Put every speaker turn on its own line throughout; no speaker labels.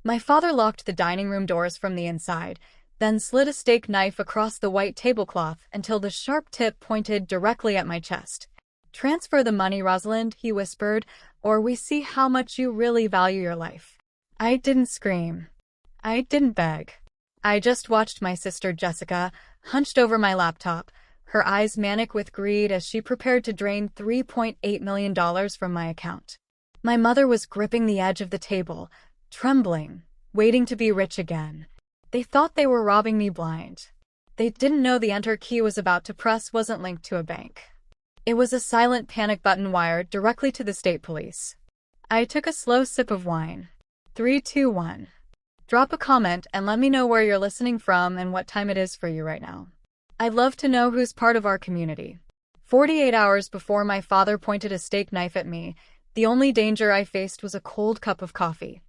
My father locked the dining room doors from the inside, then slid a steak knife across the white tablecloth until the sharp tip pointed directly at my chest. "Transfer the money, Rosalind," he whispered, "or we see how much you really value your life." I didn't scream. I didn't beg. I just watched my sister Jessica, hunched over my laptop, her eyes manic with greed as she prepared to drain $3.8 million from my account. My mother was gripping the edge of the table, trembling, waiting to be rich again. They thought they were robbing me blind. They didn't know the enter key was about to press wasn't linked to a bank. It was a silent panic button wired directly to the state police. I took a slow sip of wine. 3, 2, 1. Drop a comment and let me know where you're listening from and what time it is for you right now. I'd love to know who's part of our community. 48 hours before my father pointed a steak knife at me, the only danger I faced was a cold cup of coffee.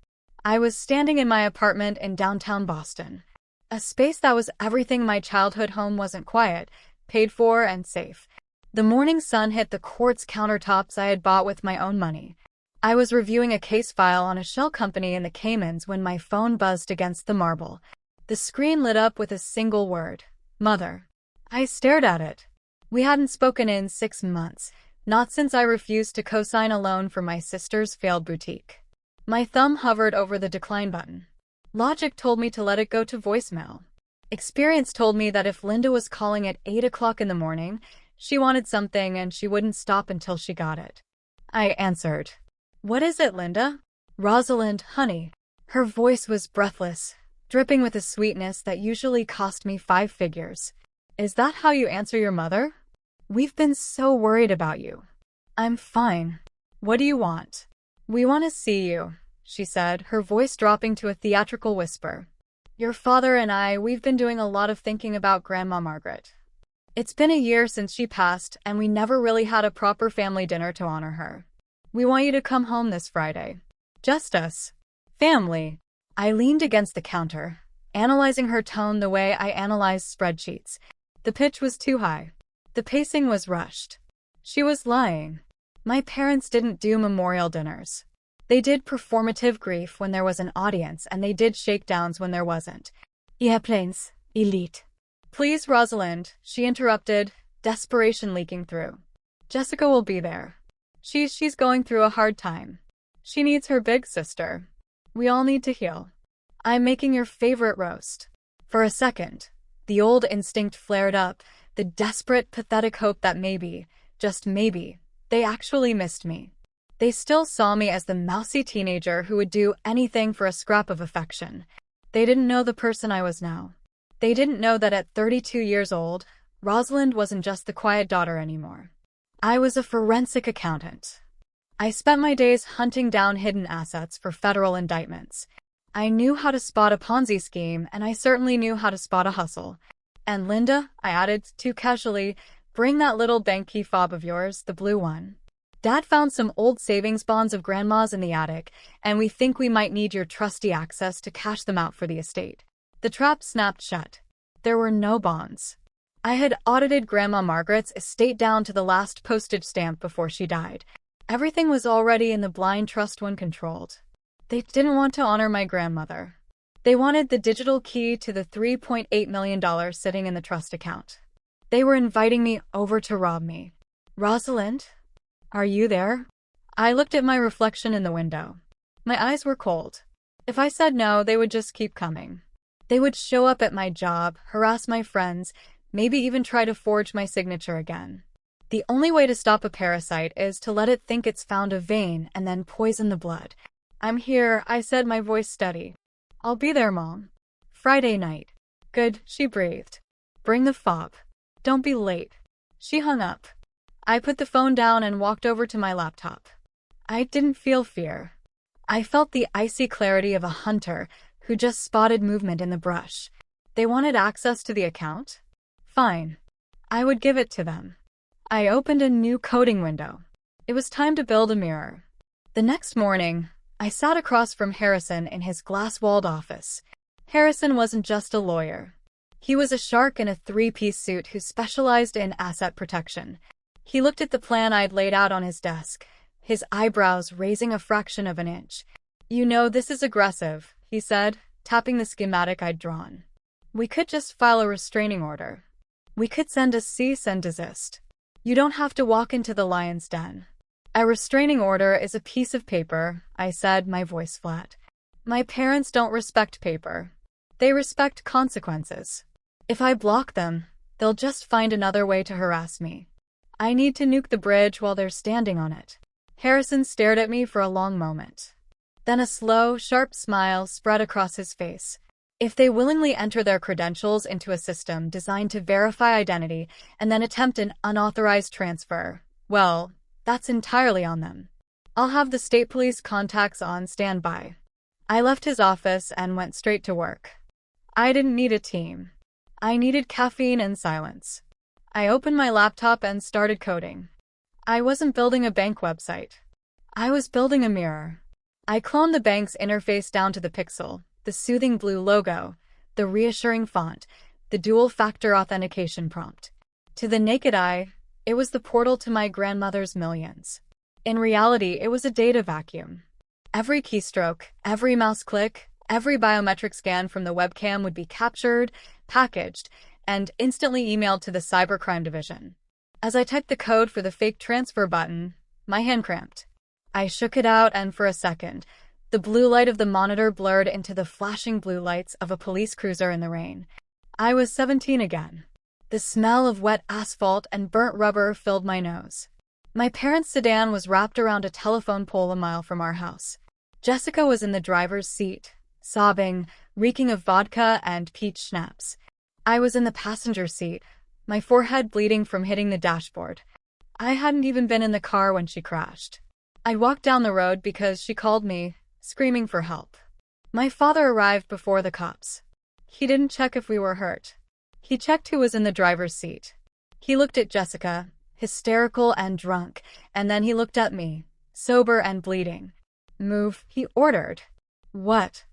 I was standing in my apartment in downtown Boston. A space that was everything my childhood home wasn't: quiet, paid for, and safe. The morning sun hit the quartz countertops I had bought with my own money. I was reviewing a case file on a shell company in the Caymans when my phone buzzed against the marble. The screen lit up with a single word: Mother. I stared at it. We hadn't spoken in 6 months, not since I refused to co-sign a loan for my sister's failed boutique. My thumb hovered over the decline button. Logic told me to let it go to voicemail. Experience told me that if Linda was calling at 8 o'clock in the morning, she wanted something and she wouldn't stop until she got it. I answered. "What is it, Linda?" "Rosalind, honey." Her voice was breathless, dripping with a sweetness that usually cost me 5 figures. "Is that how you answer your mother? We've been so worried about you." "I'm fine. What do you want?" "We want to see you," she said, her voice dropping to a theatrical whisper. "Your father and we've been doing a lot of thinking about Grandma Margaret. It's been a year since she passed, and we never really had a proper family dinner to honor her. We want you to come home this Friday. Just us. Family." I leaned against the counter, analyzing her tone the way I analyze spreadsheets. The pitch was too high. The pacing was rushed. She was lying. My parents didn't do memorial dinners. They did performative grief when there was an audience, and they did shakedowns when there wasn't. Airplanes, elite. "Please, Rosalind," she interrupted, desperation leaking through. "Jessica will be there. She's going through a hard time. She needs her big sister. We all need to heal. I'm making your favorite roast." For a second, the old instinct flared up, the desperate, pathetic hope that maybe, just maybe, they actually missed me. They still saw me as the mousy teenager who would do anything for a scrap of affection. They didn't know the person I was now. They didn't know that at 32 years old, Rosalind wasn't just the quiet daughter anymore. I was a forensic accountant. I spent my days hunting down hidden assets for federal indictments. I knew how to spot a Ponzi scheme, and I certainly knew how to spot a hustle. "And Linda," I added too casually, "bring that little bank key fob of yours, the blue one. Dad found some old savings bonds of Grandma's in the attic, and we think we might need your trusty access to cash them out for the estate." The trap snapped shut. There were no bonds. I had audited Grandma Margaret's estate down to the last postage stamp before she died. Everything was already in the blind trust one controlled. They didn't want to honor my grandmother. They wanted the digital key to the $3.8 million sitting in the trust account. They were inviting me over to rob me. "Rosalind? Are you there?" I looked at my reflection in the window. My eyes were cold. If I said no, they would just keep coming. They would show up at my job, harass my friends, maybe even try to forge my signature again. The only way to stop a parasite is to let it think it's found a vein and then poison the blood. "I'm here," I said, my voice steady. "I'll be there, Mom. Friday night." "Good," she breathed. "Bring the fob. Don't be late." She hung up. I put the phone down and walked over to my laptop. I didn't feel fear. I felt the icy clarity of a hunter who just spotted movement in the brush. They wanted access to the account? Fine. I would give it to them. I opened a new coding window. It was time to build a mirror. The next morning, I sat across from Harrison in his glass-walled office. Harrison wasn't just a lawyer. He was a shark in a 3-piece suit who specialized in asset protection. He looked at the plan I'd laid out on his desk, his eyebrows raising a fraction of an inch. "You know, this is aggressive," he said, tapping the schematic I'd drawn. We could just file a restraining order. We could send a cease and desist. You don't have to walk into the lion's den. A restraining order is a piece of paper, I said, my voice flat. My parents don't respect paper. They respect consequences. If I block them, they'll just find another way to harass me. I need to nuke the bridge while they're standing on it. Harrison stared at me for a long moment. Then a slow, sharp smile spread across his face. If they willingly enter their credentials into a system designed to verify identity and then attempt an unauthorized transfer, well, that's entirely on them. I'll have the state police contacts on standby. I left his office and went straight to work. I didn't need a team. I needed caffeine and silence. I opened my laptop and started coding. I wasn't building a bank website. I was building a mirror. I cloned the bank's interface down to the pixel, the soothing blue logo, the reassuring font, the dual-factor authentication prompt. To the naked eye, it was the portal to my grandmother's millions. In reality, it was a data vacuum. Every keystroke, every mouse click, every biometric scan from the webcam would be captured, packaged, and instantly emailed to the cybercrime division. As I typed the code for the fake transfer button, my hand cramped. I shook it out, and for a second, the blue light of the monitor blurred into the flashing blue lights of a police cruiser in the rain. I was 17 again. The smell of wet asphalt and burnt rubber filled my nose. My parents' sedan was wrapped around a telephone pole a mile from our house. Jessica was in the driver's seat, sobbing, reeking of vodka and peach schnapps. I was in the passenger seat, my forehead bleeding from hitting the dashboard. I hadn't even been in the car when she crashed. I walked down the road because she called me, screaming for help. My father arrived before the cops. He didn't check if we were hurt. He checked who was in the driver's seat. He looked at Jessica, hysterical and drunk, and then he looked at me, sober and bleeding. Move, he ordered. What?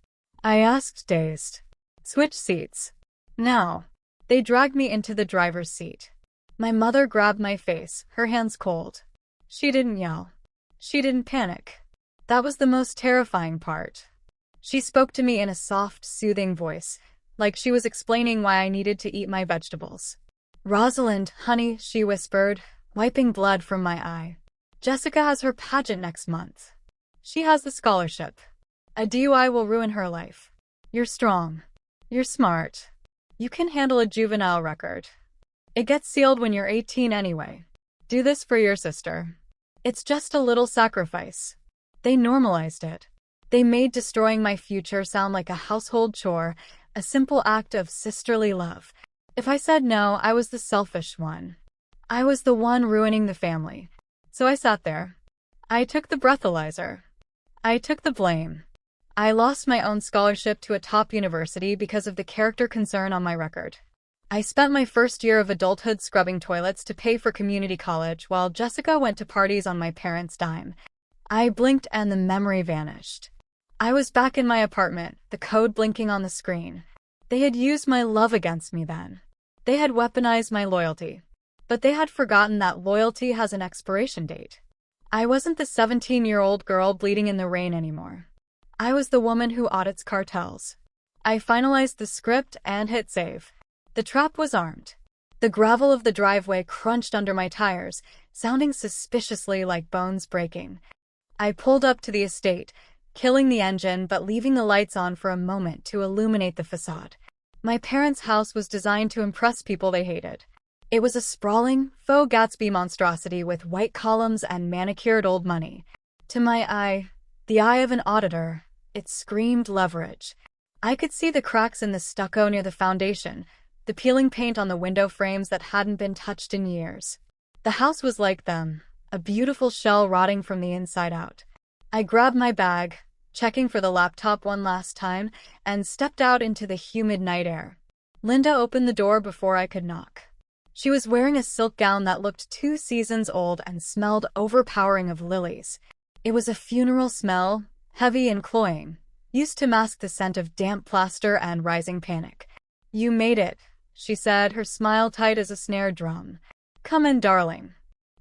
I asked, dazed. Switch seats. Now. They dragged me into the driver's seat. My mother grabbed my face, her hands cold. She didn't yell. She didn't panic. That was the most terrifying part. She spoke to me in a soft, soothing voice, like she was explaining why I needed to eat my vegetables. Rosalind, honey, she whispered, wiping blood from my eye. Jessica has her pageant next month. She has the scholarship. A DUI will ruin her life. You're strong. You're smart. You can handle a juvenile record. It gets sealed when you're 18 anyway. Do this for your sister. It's just a little sacrifice. They normalized it. They made destroying my future sound like a household chore, a simple act of sisterly love. If I said no, I was the selfish one. I was the one ruining the family. So I sat there. I took the breathalyzer. I took the blame. I lost my own scholarship to a top university because of the character concern on my record. I spent my first year of adulthood scrubbing toilets to pay for community college while Jessica went to parties on my parents' dime. I blinked and the memory vanished. I was back in my apartment, the code blinking on the screen. They had used my love against me then. They had weaponized my loyalty. But they had forgotten that loyalty has an expiration date. I wasn't the 17-year-old girl bleeding in the rain anymore. I was the woman who audits cartels. I finalized the script and hit save. The trap was armed. The gravel of the driveway crunched under my tires, sounding suspiciously like bones breaking. I pulled up to the estate, killing the engine but leaving the lights on for a moment to illuminate the facade. My parents' house was designed to impress people they hated. It was a sprawling, faux Gatsby monstrosity with white columns and manicured old money. To my eye, the eye of an auditor, it screamed leverage. I could see the cracks in the stucco near the foundation, the peeling paint on the window frames that hadn't been touched in years. The house was like them, a beautiful shell rotting from the inside out. I grabbed my bag, checking for the laptop one last time, and stepped out into the humid night air. Linda opened the door before I could knock. She was wearing a silk gown that looked 2 seasons old and smelled overpowering of lilies. It was a funeral smell, heavy and cloying, used to mask the scent of damp plaster and rising panic. "You made it," she said, her smile tight as a snare drum. "Come in, darling.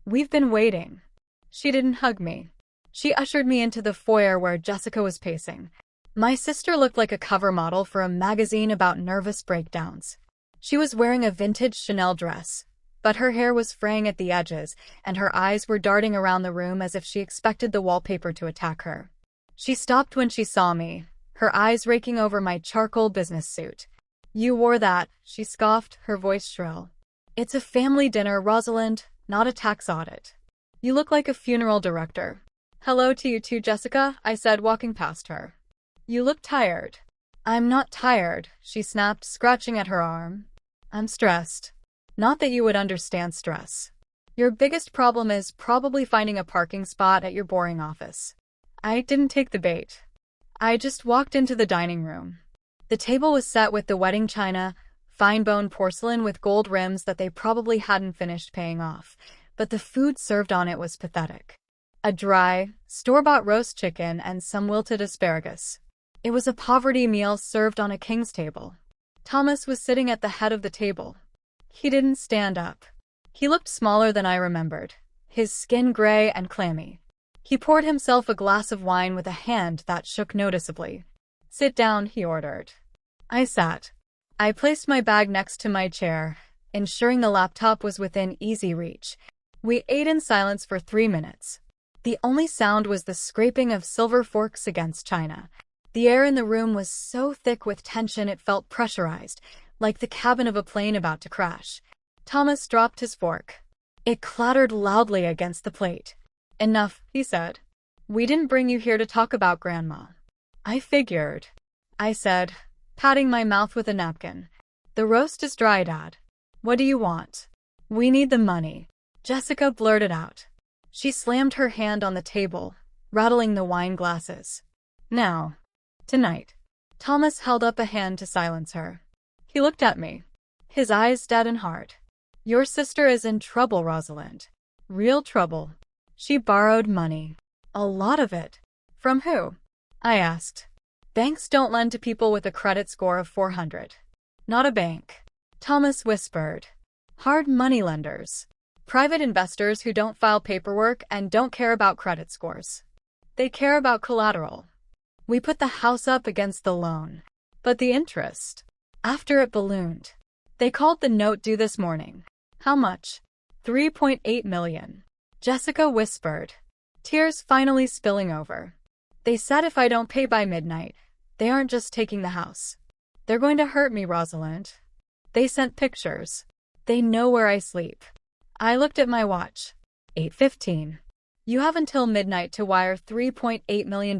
We've been waiting." She didn't hug me. She ushered me into the foyer where Jessica was pacing. My sister looked like a cover model for a magazine about nervous breakdowns. She was wearing a vintage Chanel dress, but her hair was fraying at the edges, and her eyes were darting around the room as if she expected the wallpaper to attack her. She stopped when she saw me, her eyes raking over my charcoal business suit. "You wore that," she scoffed, her voice shrill. "It's a family dinner, Rosalind, not a tax audit. You look like a funeral director." "Hello to you too, Jessica," I said, walking past her. "You look tired." "I'm not tired," she snapped, scratching at her arm. "I'm stressed." "Not that you would understand stress. Your biggest problem is probably finding a parking spot at your boring office." I didn't take the bait. I just walked into the dining room. The table was set with the wedding china, fine-bone porcelain with gold rims that they probably hadn't finished paying off, but the food served on it was pathetic. A dry, store-bought roast chicken and some wilted asparagus. It was a poverty meal served on a king's table. Thomas was sitting at the head of the table. He didn't stand up. He looked smaller than I remembered, his skin gray and clammy. He poured himself a glass of wine with a hand that shook noticeably. "Sit down," he ordered. I sat. I placed my bag next to my chair, ensuring the laptop was within easy reach. We ate in silence for 3 minutes. The only sound was the scraping of silver forks against china. The air in the room was so thick with tension it felt pressurized, like the cabin of a plane about to crash. Thomas dropped his fork. It clattered loudly against the plate. "Enough," he said. "We didn't bring you here to talk about Grandma." "I figured," I said, patting my mouth with a napkin. "The roast is dry, Dad. What do you want?" "We need the money," Jessica blurted out. She slammed her hand on the table, rattling the wine glasses. "Now. Tonight." Thomas held up a hand to silence her. He looked at me, his eyes dead and hard. "Your sister is in trouble, Rosalind. Real trouble. She borrowed money. A lot of it." "From who?" I asked. "Banks don't lend to people with a credit score of 400. Not a bank," Thomas whispered. "Hard money lenders. Private investors who don't file paperwork and don't care about credit scores. They care about collateral. We put the house up against the loan. But the interest, after it ballooned. They called the note due this morning." "How much?" $3.8 million. Jessica whispered, tears finally spilling over. "They said if I don't pay by midnight, they aren't just taking the house. They're going to hurt me, Rosalind. They sent pictures. They know where I sleep." I looked at my watch. 8:15. "You have until midnight to wire $3.8 million?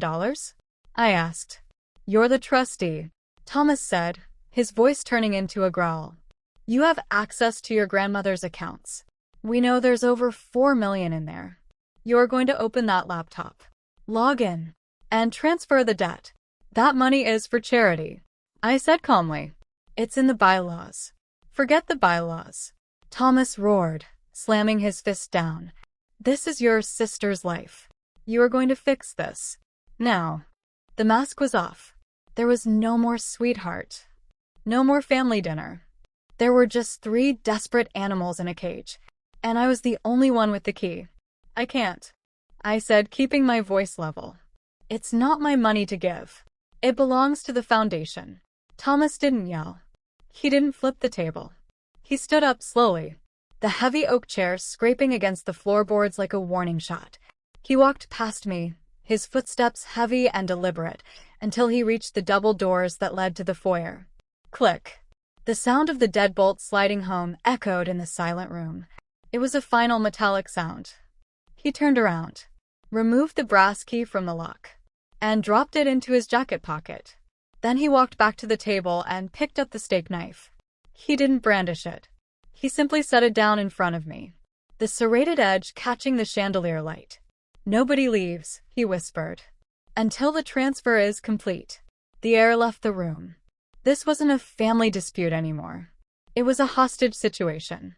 I asked. "You're the trustee," Thomas said, his voice turning into a growl. "You have access to your grandmother's accounts. We know there's over 4 million in there. You're going to open that laptop, log in, and transfer the debt. That money is for charity," I said calmly. "It's in the bylaws." "Forget the bylaws," Thomas roared, slamming his fist down. "This is your sister's life. You are going to fix this. Now." The mask was off. There was no more sweetheart. No more family dinner. There were just 3 desperate animals in a cage. And I was the only one with the key. "I can't," I said, keeping my voice level. "It's not my money to give. It belongs to the foundation." Thomas didn't yell. He didn't flip the table. He stood up slowly, the heavy oak chair scraping against the floorboards like a warning shot. He walked past me, his footsteps heavy and deliberate, until he reached the double doors that led to the foyer. Click. The sound of the deadbolt sliding home echoed in the silent room. It was a final metallic sound. He turned around, removed the brass key from the lock, and dropped it into his jacket pocket. Then he walked back to the table and picked up the steak knife. He didn't brandish it. He simply set it down in front of me, the serrated edge catching the chandelier light. "Nobody leaves," he whispered, "until the transfer is complete." The air left the room. This wasn't a family dispute anymore. It was a hostage situation.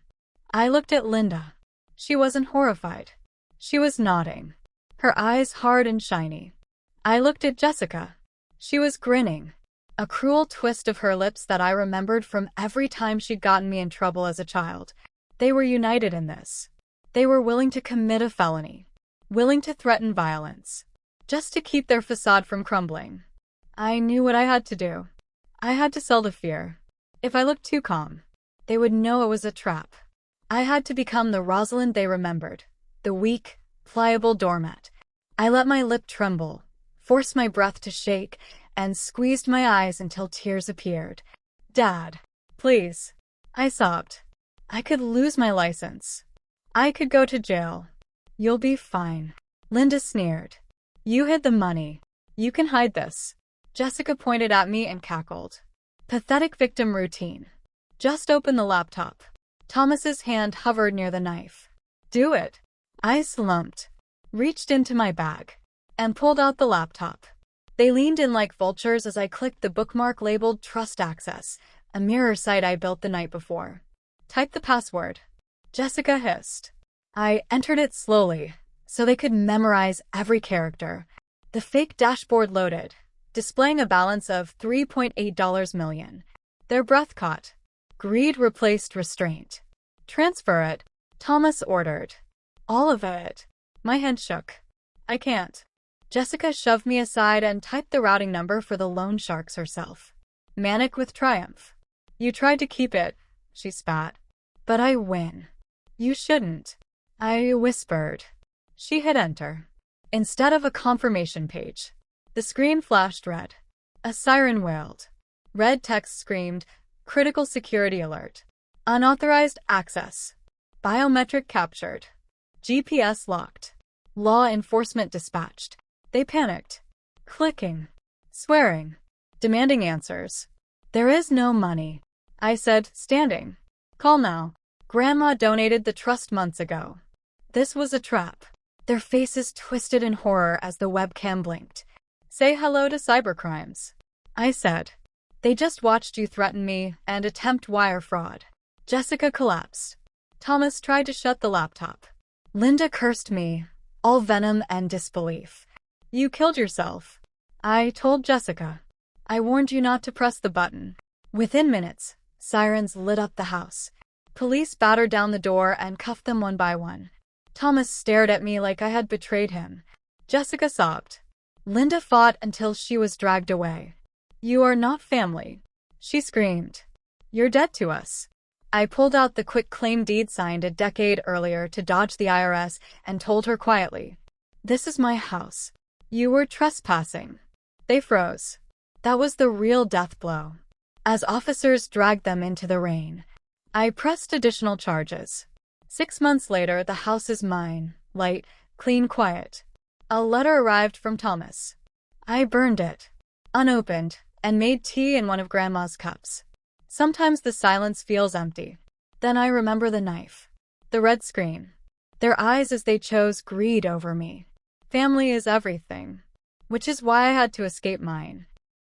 I looked at Linda. She wasn't horrified. She was nodding, her eyes hard and shiny. I looked at Jessica. She was grinning, a cruel twist of her lips that I remembered from every time she'd gotten me in trouble as a child. They were united in this. They were willing to commit a felony, willing to threaten violence, just to keep their facade from crumbling. I knew what I had to do. I had to sell the fear. If I looked too calm, they would know it was a trap. I had to become the Rosalind they remembered, the weak, pliable doormat. I let my lip tremble, forced my breath to shake, and squeezed my eyes until tears appeared. Dad, please. I sobbed. I could lose my license. I could go to jail. You'll be fine. Linda sneered. You hid the money. You can hide this. Jessica pointed at me and cackled. Pathetic victim routine. Just open the laptop. Thomas's hand hovered near the knife. Do it. I slumped, reached into my bag, and pulled out the laptop. They leaned in like vultures as I clicked the bookmark labeled Trust Access, a mirror site I built the night before. Type the password. Jessica hissed. I entered it slowly, so they could memorize every character. The fake dashboard loaded, displaying a balance of $3.8 million. Their breath caught. Greed replaced restraint. Transfer it, Thomas ordered. All of it. My head shook. I can't. Jessica shoved me aside and typed the routing number for the loan sharks herself. Manic with triumph. You tried to keep it, she spat. But I win. You shouldn't. I whispered. She hit enter. Instead of a confirmation page, the screen flashed red. A siren wailed. Red text screamed, critical security alert. Unauthorized access. Biometric captured. GPS locked. Law enforcement dispatched. They panicked. Clicking. Swearing. Demanding answers. There is no money, I said, standing. Call now. Grandma donated the trust months ago. This was a trap. Their faces twisted in horror as the webcam blinked. Say hello to cybercrimes, I said. They just watched you threaten me and attempt wire fraud. Jessica collapsed. Thomas tried to shut the laptop. Linda cursed me, all venom and disbelief. You killed yourself. I told Jessica. I warned you not to press the button. Within minutes, sirens lit up the house. Police battered down the door and cuffed them one by one. Thomas stared at me like I had betrayed him. Jessica sobbed. Linda fought until she was dragged away. You are not family, she screamed. You're dead to us. I pulled out the quitclaim deed signed a decade earlier to dodge the IRS and told her quietly, this is my house. You were trespassing. They froze. That was the real death blow. As officers dragged them into the rain, I pressed additional charges. 6 months later, the house is mine, light, clean, quiet. A letter arrived from Thomas. I burned it, unopened, and made tea in one of Grandma's cups. Sometimes the silence feels empty. Then I remember the knife, the red screen, their eyes as they chose greed over me. Family is everything, which is why I had to escape mine.